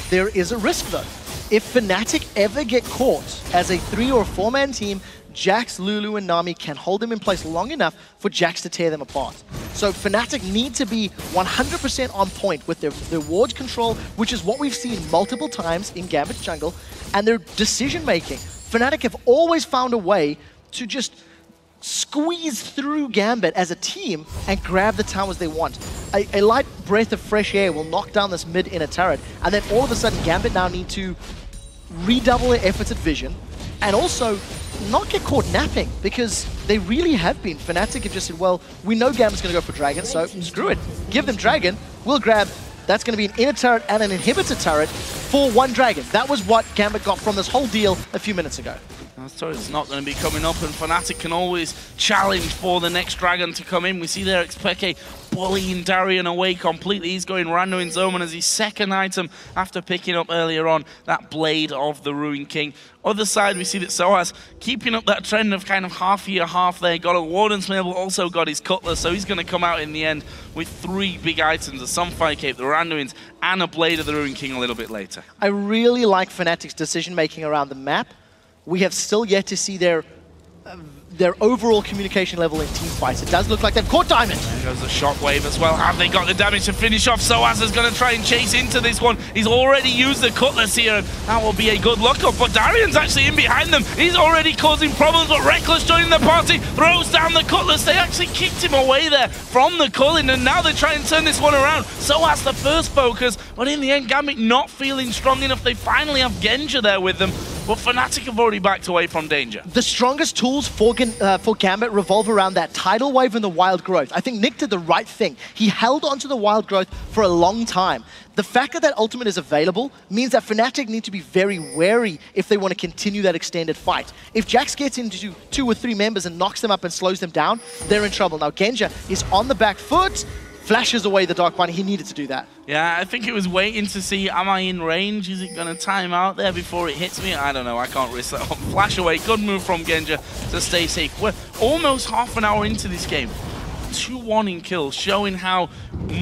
There is a risk though. If Fnatic ever get caught as a 3 or 4-man team, Jax, Lulu, and Nami can hold them in place long enough for Jax to tear them apart. So Fnatic need to be 100% on point with their ward control, which is what we've seen multiple times in Gambit jungle, and their decision making. Fnatic have always found a way to just squeeze through Gambit as a team and grab the towers they want. A light breath of fresh air will knock down this mid inner turret, and then all of a sudden Gambit now need to redouble their efforts at vision and also not get caught napping, because they really have been. Fnatic have just said, well, we know Gambit's going to go for Dragon, so screw it. Give them Dragon, we'll grab, that's going to be an inner turret and an inhibitor turret for 1 Dragon. That was what Gambit got from this whole deal a few minutes ago. It's not going to be coming up, and Fnatic can always challenge for the next Dragon to come in. We see there xPeke bullying Darien away completely. He's going random in Zoman as his second item after picking up earlier on that Blade of the Ruined King. Other side, we see that sOAZ keeping up that trend of kind of half here, half there. Got a Warden's Mail, also got his Cutlass, so he's going to come out in the end with 3 big items, a Sunfire Cape, the Randuins, and a Blade of the Ruined King a little bit later. I really like Fnatic's decision-making around the map. We have still yet to see their overall communication level in team fights. It does look like they've caught Diamond. There goes the shockwave as well. Have they got the damage to finish off? sOAZ is going to try and chase into this one. He's already used the Cutlass here, and that will be a good lookup. But Darien's actually in behind them. He's already causing problems, but Rekkles joining the party, throws down the Cutlass. They actually kicked him away there from the Cullen, and now they try and turn this one around. sOAZ the first focus, but in the end, Gambit not feeling strong enough. They finally have Genja there with them, but Fnatic have already backed away from danger. The strongest tools for Gambit revolve around that Tidal Wave and the Wild Growth. I think Nick did the right thing. He held onto the Wild Growth for a long time. The fact that that ultimate is available means that Fnatic need to be very wary if they want to continue that extended fight. If Jax gets into 2 or 3 members and knocks them up and slows them down, they're in trouble. Now Genja is on the back foot, flashes away the Dark Bunny. He needed to do that. Yeah, I think it was waiting to see, am I in range? Is it going to time out there before it hits me? I don't know. I can't risk that. Flash away. Good move from Genja to stay safe. We're almost half an hour into this game. 2-1 in kills, showing how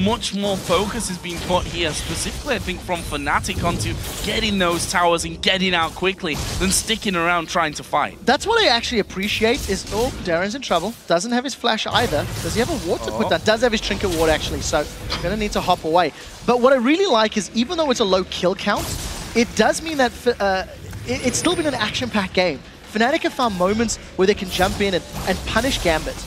much more focus is being put here, specifically I think from Fnatic onto getting those towers and getting out quickly than sticking around trying to fight. That's what I actually appreciate is, oh, Darien's in trouble. Doesn't have his flash either. Does he have a ward to put down? Does have his trinket ward actually, so gonna need to hop away. But what I really like is, even though it's a low kill count, it does mean that it's still been an action-packed game. Fnatic have found moments where they can jump in and punish Gambit.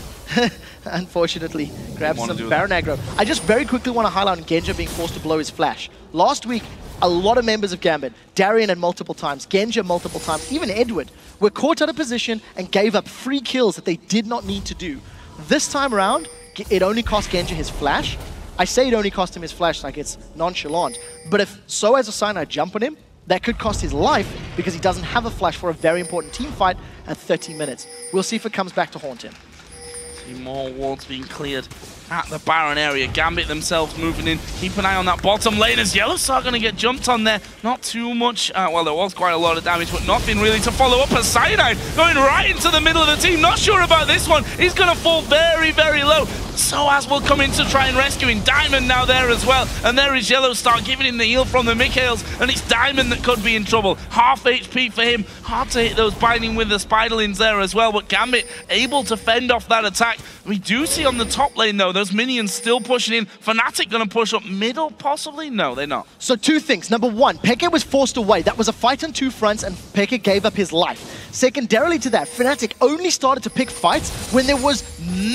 Unfortunately, grab some Baron aggro. I just very quickly want to highlight Genja being forced to blow his flash. Last week, a lot of members of Gambit, Darien had multiple times, Genja multiple times, even Edward, were caught out of position and gave up free kills that they did not need to do. This time around, it only cost Genja his flash. I say it only cost him his flash like it's nonchalant, but if sOAZ or Cyanide jump on him, that could cost his life because he doesn't have a flash for a very important team fight at 30 minutes. We'll see if it comes back to haunt him. See more wards being cleared at the Baron area. Gambit themselves moving in. Keep an eye on that bottom lane. Is YellOwStaR going to get jumped on there? Not too much. Well, there was quite a lot of damage, but nothing really to follow up. As Cyanide going right into the middle of the team. Not sure about this one. He's going to fall very, very low. sOAZ will come in to try and rescue him. Diamond now there as well. And there is YellOwStaR giving him the heal from the Mikhails. And it's Diamond that could be in trouble. Half HP for him. Hard to hit those binding with the Spiderlings there as well. But Gambit able to fend off that attack. We do see on the top lane though, those minions still pushing in. Fnatic going to push up middle possibly? No, they're not. So two things. Number one, Peke was forced away. That was a fight on two fronts and Peke gave up his life. Secondarily to that, Fnatic only started to pick fights when there was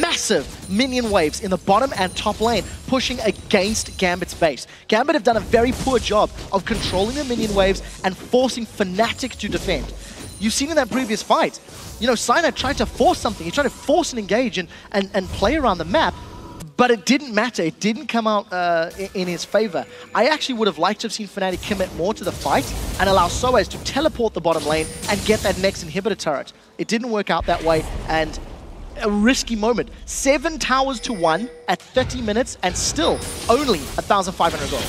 massive minion waves in the bottom and top lane pushing against Gambit's base. Gambit have done a very poor job of controlling the minion waves and forcing Fnatic to defend. You've seen in that previous fight, you know, Cyanide tried to force something. He tried to force an engage and play around the map, but it didn't matter. It didn't come out in his favor. I actually would have liked to have seen Fnatic commit more to the fight and allow sOAZ to teleport the bottom lane and get that next inhibitor turret. It didn't work out that way, and a risky moment. 7 towers to 1 at 30 minutes and still only 1,500 gold.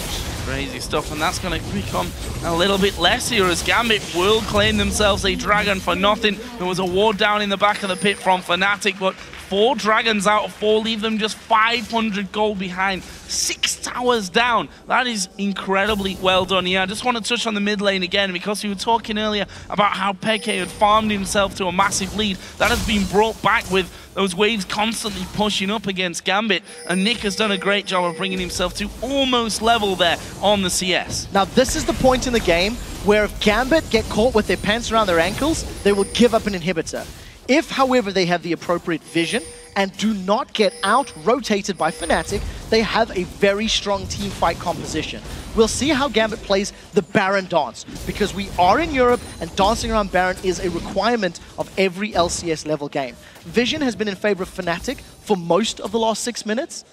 Crazy stuff, and that's going to become a little bit less here as Gambit will claim themselves a dragon for nothing. There was a ward down in the back of the pit from Fnatic, but 4 dragons out of 4 leave them just 500 gold behind. 6 towers down. That is incredibly well done. Yeah, I just want to touch on the mid lane again because you were talking earlier about how Peke had farmed himself to a massive lead. That has been brought back with those waves constantly pushing up against Gambit, and Nick has done a great job of bringing himself to almost level there on the CS. Now this is the point in the game where if Gambit get caught with their pants around their ankles, they will give up an inhibitor. If, however, they have the appropriate vision and do not get out-rotated by Fnatic, they have a very strong team fight composition. We'll see how Gambit plays the Baron dance, because we are in Europe and dancing around Baron is a requirement of every LCS level game. Vision has been in favor of Fnatic for most of the last 6 minutes,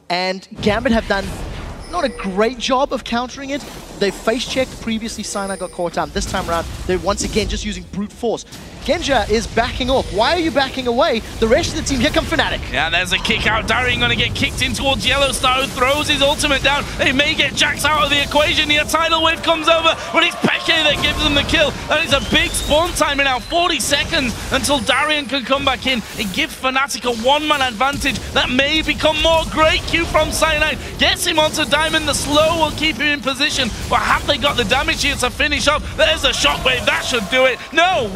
and Gambit have done not a great job of countering it. They face-checked previously, Cyanide got caught out. This time around, they're once again just using brute force. Genja is backing off. Why are you backing away? The rest of the team, here come Fnatic. Yeah, there's a kick out. Darien going to get kicked in towards YellOwStaR, who throws his ultimate down. They may get Jax out of the equation. The tidal wave comes over, but it's Peke that gives them the kill. That is a big spawn timer now. 40 seconds until Darien can come back in. It gives Fnatic a one-man advantage that may become more. Great Q from Cyanide. Gets him onto Diamond. The slow will keep him in position, but have they got the damage here to finish up? There's a shockwave. That should do it. No,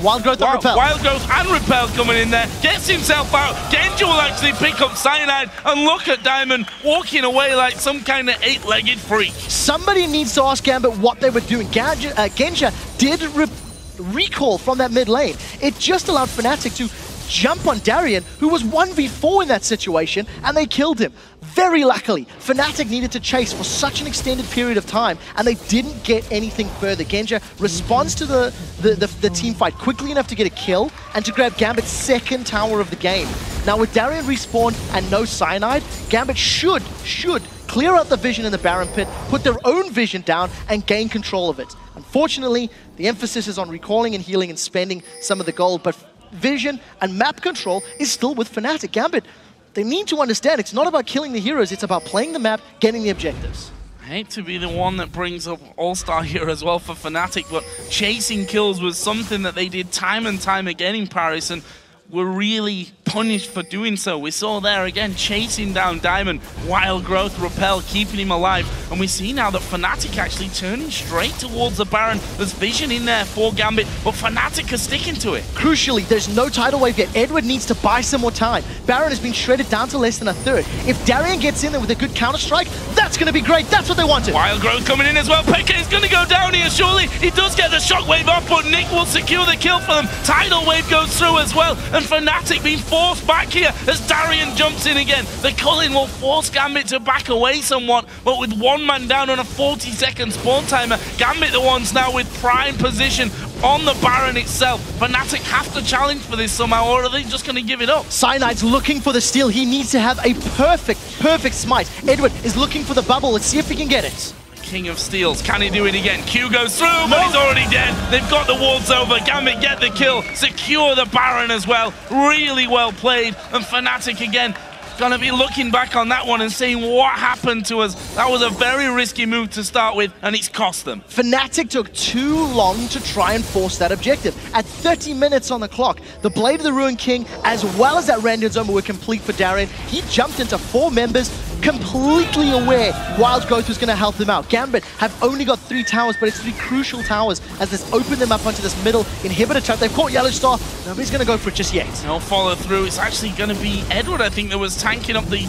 Wild Growth and Repel. Wild Growth and Repel coming in there. Gets himself out. Genja will actually pick up Cyanide, and look at Diamond walking away like some kind of 8-legged freak. Somebody needs to ask Gambit what they were doing. Genja did recall from that mid lane. It just allowed Fnatic to jump on Darien, who was 1v4 in that situation, and they killed him. Very luckily, Fnatic needed to chase for such an extended period of time, and they didn't get anything further. Genja responds to the team fight quickly enough to get a kill, and to grab Gambit's second tower of the game. Now with Darien respawned and no Cyanide, Gambit should clear out the vision in the Baron pit, put their own vision down, and gain control of it. Unfortunately, the emphasis is on recalling and healing and spending some of the gold, but vision and map control is still with Fnatic. Gambit, they need to understand it's not about killing the heroes, it's about playing the map, getting the objectives. I hate to be the one that brings up All-Star here as well for Fnatic, but chasing kills was something that they did time and time again in Paris, and were really punished for doing so. We saw there again, chasing down Diamond, Wild Growth, Repel, keeping him alive. And we see now that Fnatic actually turning straight towards the Baron. There's vision in there for Gambit, but Fnatic are sticking to it. Crucially, there's no tidal wave yet. Edward needs to buy some more time. Baron has been shredded down to less than a third. If Darien gets in there with a good counter-strike, that's going to be great. That's what they wanted. Wild Growth coming in as well. Peke is going to go down here, surely. He does get the shockwave off, but Nick will secure the kill for them. Tidal wave goes through as well, and Fnatic being forced back here as Darien jumps in again. The culling will force Gambit to back away somewhat, but with one man down on a 40-second spawn timer, Gambit the ones now with prime position on the Baron itself. Fnatic have to challenge for this somehow, or are they just going to give it up? Cyanide's looking for the steal. He needs to have a perfect smite. Edward is looking for the bubble. Let's see if he can get it. King of Steels. Can he do it again? Q goes through, but he's already dead. They've got the wards over. Gambit get the kill. Secure the Baron as well. Really well played. And Fnatic again, gonna be looking back on that one and saying what happened to us. That was a very risky move to start with, and it's cost them. Fnatic took too long to try and force that objective. At 30 minutes on the clock, the Blade of the Ruined King, as well as that Rendered Zone, were complete for Darien. He jumped into 4 members, completely aware Wild Growth was going to help them out. Gambit have only got 3 towers, but it's 3 crucial towers as this opened them up onto this middle inhibitor trap. They've caught YellOwStaR. Nobody's going to go for it just yet. No follow through. It's actually going to be Edward, I think, that was tanking up the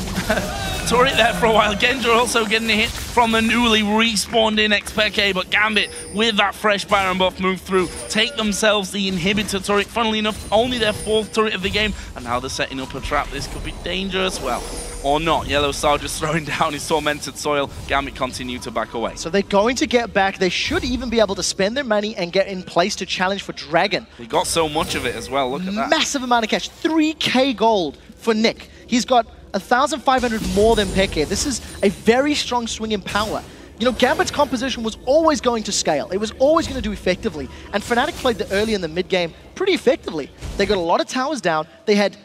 turret there for a while. Genja also getting a hit from the newly respawned in xPeke, but Gambit, with that fresh Baron buff, move through, take themselves the inhibitor turret. Funnily enough, only their 4th turret of the game, and now they're setting up a trap. This could be dangerous. Well, or not. YellOwStaR just throwing down his tormented soil. Gambit continue to back away. So they're going to get back. They should even be able to spend their money and get in place to challenge for Dragon. They got so much of it as well. Look at that. Massive amount of cash. 3k gold for NiQ. He's got 1,500 more than Peke. This is a very strong swing in power. You know, Gambit's composition was always going to scale. It was always going to do effectively. And Fnatic played the early and the mid game pretty effectively. They got a lot of towers down. They had,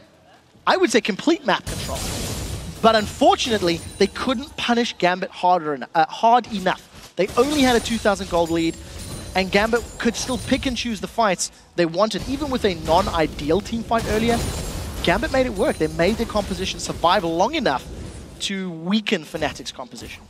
I would say, complete map control. But unfortunately, they couldn't punish Gambit hard enough. They only had a 2,000 gold lead, and Gambit could still pick and choose the fights they wanted. Even with a non-ideal team fight earlier, Gambit made it work. They made their composition survive long enough to weaken Fnatic's composition.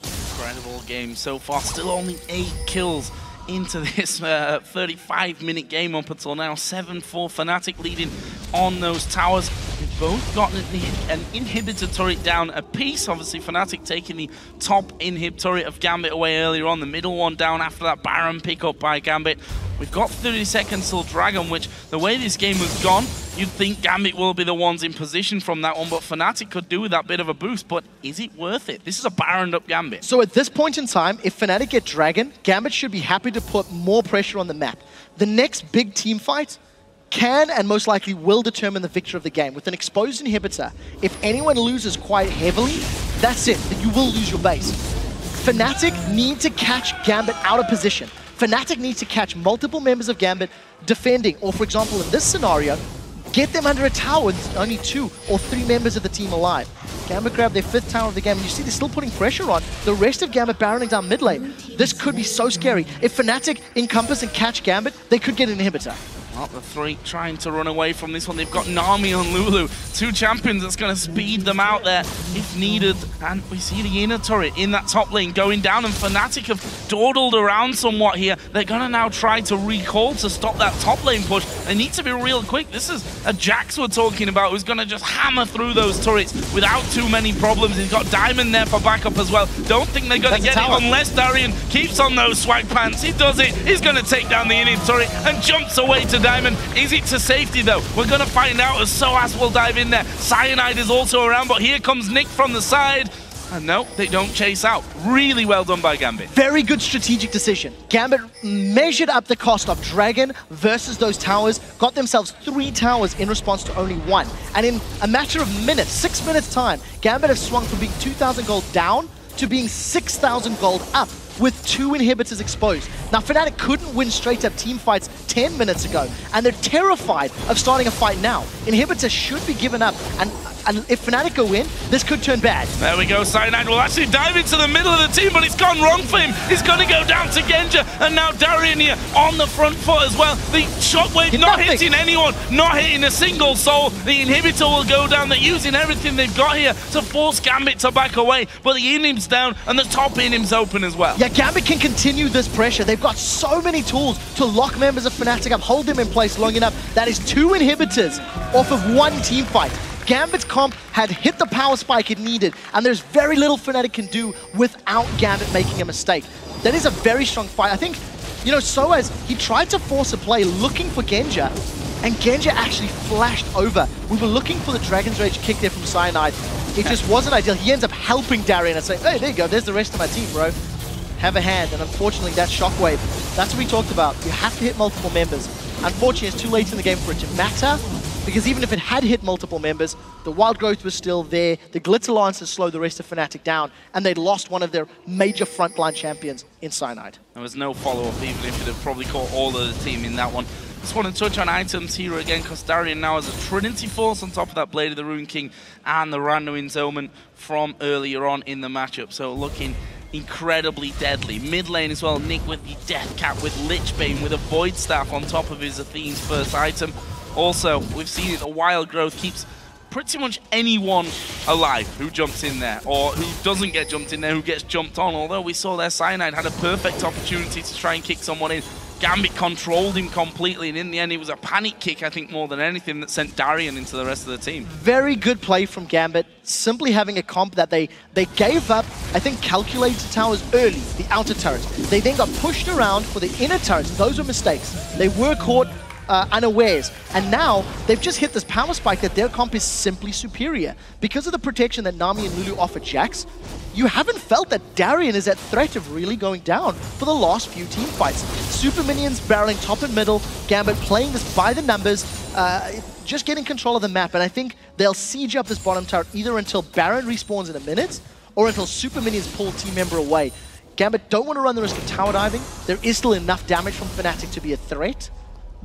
Incredible game so far. Still only 8 kills into this 35-minute game up until now. 7-4 Fnatic leading on those towers. They've both gotten an inhibitor turret down a piece. Obviously, Fnatic taking the top inhib turret of Gambit away earlier on. The middle one down after that Baron pick up by Gambit. We've got 30 seconds till Dragon, which the way this game has gone, you'd think Gambit will be the ones in position from that one, but Fnatic could do with that bit of a boost, but is it worth it? This is a Baroned up Gambit. So at this point in time, if Fnatic get Dragon, Gambit should be happy to put more pressure on the map. The next big team fight can and most likely will determine the victor of the game. With an exposed inhibitor, if anyone loses quite heavily, that's it. You will lose your base. Fnatic need to catch Gambit out of position. Fnatic needs to catch multiple members of Gambit defending, or for example in this scenario, get them under a tower with only 2 or 3 members of the team alive. Gambit grab their 5th tower of the game, and you see they're still putting pressure on the rest of Gambit barreling down mid lane. This could be so scary. If Fnatic encompass and catch Gambit, they could get an inhibitor. Well, the 3 trying to run away from this one. They've got Nami on Lulu. 2 champions that's going to speed them out there if needed. And we see the inner turret in that top lane going down, and Fnatic have dawdled around somewhat here. They're going to now try to recall to stop that top lane push. They need to be real quick. This is a Jax we're talking about who's going to just hammer through those turrets without too many problems. He's got Diamond there for backup as well. Don't think they're going to get it unless Darien keeps on those swag pants. He does it. He's going to take down the inner turret and jumps away to Diamond. Is it to safety though? We're going to find out as sOAZ will dive in there. Cyanide is also around, but here comes NiQ from the side. And no, they don't chase out. Really well done by Gambit. Very good strategic decision. Gambit measured up the cost of Dragon versus those towers, got themselves 3 towers in response to only 1. And in a matter of minutes, 6 minutes time, Gambit have swung from being 2,000 gold down to being 6,000 gold up, with 2 inhibitors exposed. Now, Fnatic couldn't win straight-up team fights 10 minutes ago, and they're terrified of starting a fight now. Inhibitors should be given up, and if Fnatic go in, this could turn bad. There we go. Cyanide will actually dive into the middle of the team, but it's gone wrong for him. He's going to go down to Genja, and now Darien here on the front foot as well. The shockwave not hitting anyone, not hitting a single soul. The inhibitor will go down. They're using everything they've got here to force Gambit to back away, but the inhib's down, and the top inhib's open as well. Yeah, Gambit can continue this pressure. They've got so many tools to lock members of Fnatic up, hold them in place long enough. That is 2 inhibitors off of 1 team fight. Gambit's comp had hit the power spike it needed, and there's very little Fnatic can do without Gambit making a mistake. That is a very strong fight. I think, you know, sOAZ, he tried to force a play looking for Genja, and Genja actually flashed over. We were looking for the Dragon's Rage kick there from Cyanide. It just wasn't ideal. He ends up helping Darien and saying, hey, there you go, there's the rest of my team, bro. Have a hand, and unfortunately that shockwave, that's what we talked about. You have to hit multiple members. Unfortunately, it's too late in the game for it to matter, because even if it had hit multiple members, the wild growth was still there, the Glitz Alliance has slowed the rest of Fnatic down, and they'd lost one of their major frontline champions in Cyanide. There was no follow-up, even if it had probably caught all of the team in that one. Just want to touch on items here again, because Darien now has a Trinity Force on top of that Blade of the Rune King and the Randuin's Omen from earlier on in the matchup. So looking incredibly deadly. Mid lane as well, Nick with the Death Cap, with Lichbane, with a Void Staff on top of his Athene's first item. Also, we've seen it, the wild growth keeps pretty much anyone alive who jumps in there, or who doesn't get jumped in there, who gets jumped on. Although we saw there Cyanide had a perfect opportunity to try and kick someone in. Gambit controlled him completely, and in the end it was a panic kick, I think, more than anything, that sent Darien into the rest of the team. Very good play from Gambit, simply having a comp that they gave up, I think, calculated towers early, the outer turrets. They then got pushed around for the inner turrets. Those were mistakes. They were caught unawares, and now they've just hit this power spike that their comp is simply superior. Because of the protection that Nami and Lulu offer Jax, you haven't felt that Darien is at threat of really going down for the last few team fights. Super minions barreling top and middle, Gambit playing this by the numbers, just getting control of the map, and I think they'll siege up this bottom turret either until Baron respawns in a minute, or until super minions pull a team member away. Gambit don't want to run the risk of tower diving. There is still enough damage from Fnatic to be a threat,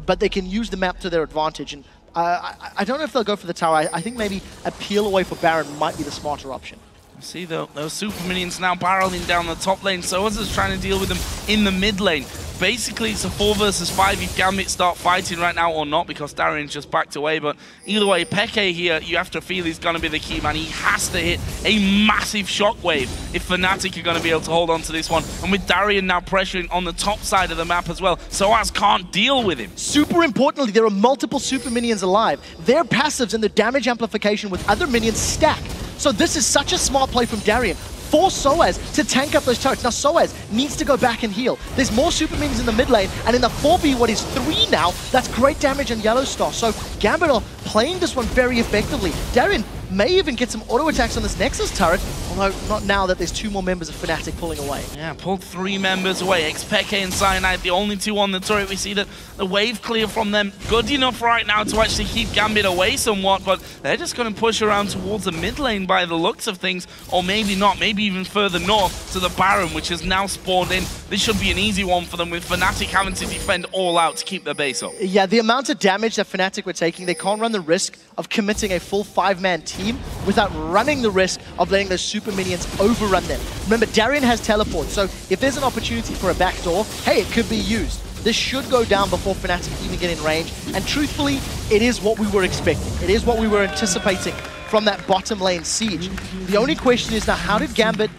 but they can use the map to their advantage, and I don't know if they'll go for the tower. I think maybe a peel away for Baron might be the smarter option. See though, those super minions now barreling down the top lane. sOAZ is trying to deal with them in the mid lane. Basically, it's a 4 versus 5 if Gambit start fighting right now or not, because Darien's just backed away. But either way, Peke here, you have to feel he's going to be the key man. He has to hit a massive shockwave if Fnatic are going to be able to hold on to this one. And with Darien now pressuring on the top side of the map as well, sOAZ can't deal with him. Super importantly, there are multiple super minions alive. Their passives and their damage amplification with other minions stack. So this is such a smart play from Darien. Force sOAZ to tank up those turrets. Now sOAZ needs to go back and heal. There's more super minions in the mid lane, and in the 4B, what is 3 now, that's great damage on YellOwStaR. So Gambit are playing this one very effectively. Darien may even get some auto attacks on this Nexus turret, although not now that there's 2 more members of Fnatic pulling away. Yeah, pulled 3 members away. xPeke and Cyanide, the only 2 on the turret. We see that the wave clear from them, good enough right now to actually keep Gambit away somewhat, but they're just going to push around towards the mid lane by the looks of things, or maybe not, maybe even further north to the Baron, which has now spawned in. This should be an easy one for them, with Fnatic having to defend all out to keep their base up. Yeah, the amount of damage that Fnatic were taking, they can't run the risk of committing a full 5-man team without running the risk of letting those super minions overrun them. Remember, Darien has teleport, so if there's an opportunity for a backdoor, hey, it could be used. This should go down before Fnatic even get in range, and truthfully, it is what we were expecting. It is what we were anticipating from that bottom lane siege. The only question is now, how did Gambit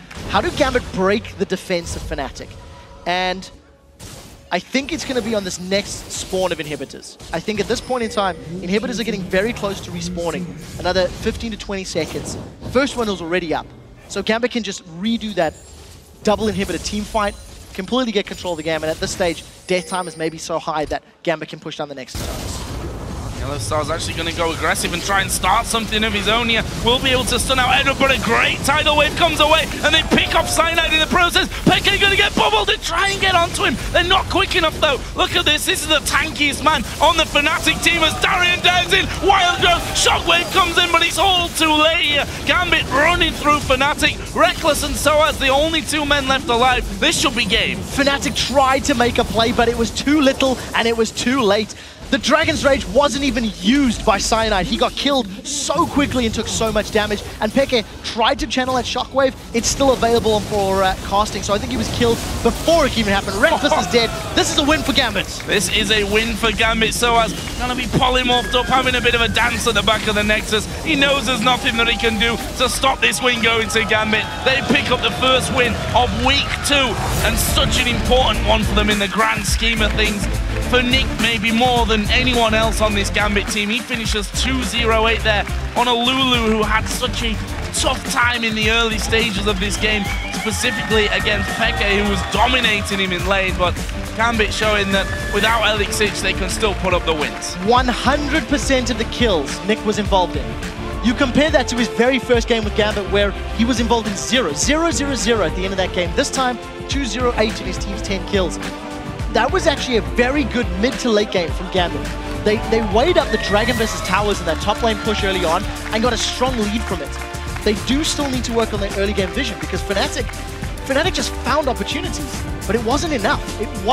break the defense of Fnatic? And I think it's going to be on this next spawn of inhibitors. I think at this point in time, inhibitors are getting very close to respawning. Another 15 to 20 seconds. First one is already up. So Gambit can just redo that double inhibitor team fight, completely get control of the game, and at this stage, death time is maybe so high that Gambit can push down the next turrets. YellOwStar's actually going to go aggressive and try and start something of his own here. Will be able to stun out Edward, but a great tidal wave comes away, and they pick off Cyanide in the process. Peke going to get bubbled to try and get onto him. They're not quick enough though. Look at this. This is the tankiest man on the Fnatic team as Darien dives in. Wild growth. Shockwave comes in, but it's all too late here. Gambit running through Fnatic. Rekkles and sOAZ, the only 2 men left alive. This should be game. Fnatic tried to make a play, but it was too little and it was too late. The Dragon's Rage wasn't even used by Cyanide. He got killed so quickly and took so much damage. And Peke tried to channel that Shockwave. It's still available for casting, so I think he was killed before it even happened. Rekkles is dead. This is a win for Gambit. This is a win for Gambit. sOAZ gonna be polymorphed up, having a bit of a dance at the back of the Nexus. He knows there's nothing that he can do to stop this win going to Gambit. They pick up the first win of week 2, and such an important one for them in the grand scheme of things. For Nick, maybe more than anyone else on this Gambit team, he finishes 2-0-8 there on a Lulu who had such a tough time in the early stages of this game, specifically against Peke, who was dominating him in lane, but Gambit showing that without EpicSkillshot they can still put up the wins. 100% of the kills Nick was involved in. You compare that to his very first game with Gambit, where he was involved in 0-0-0 at the end of that game. This time, 2-0-8 in his team's 10 kills. That was actually a very good mid to late game from Gambit. They weighed up the Dragon versus Towers in that top lane push early on and got a strong lead from it. They do still need to work on their early game vision because Fnatic just found opportunities, but it wasn't enough. It wasn't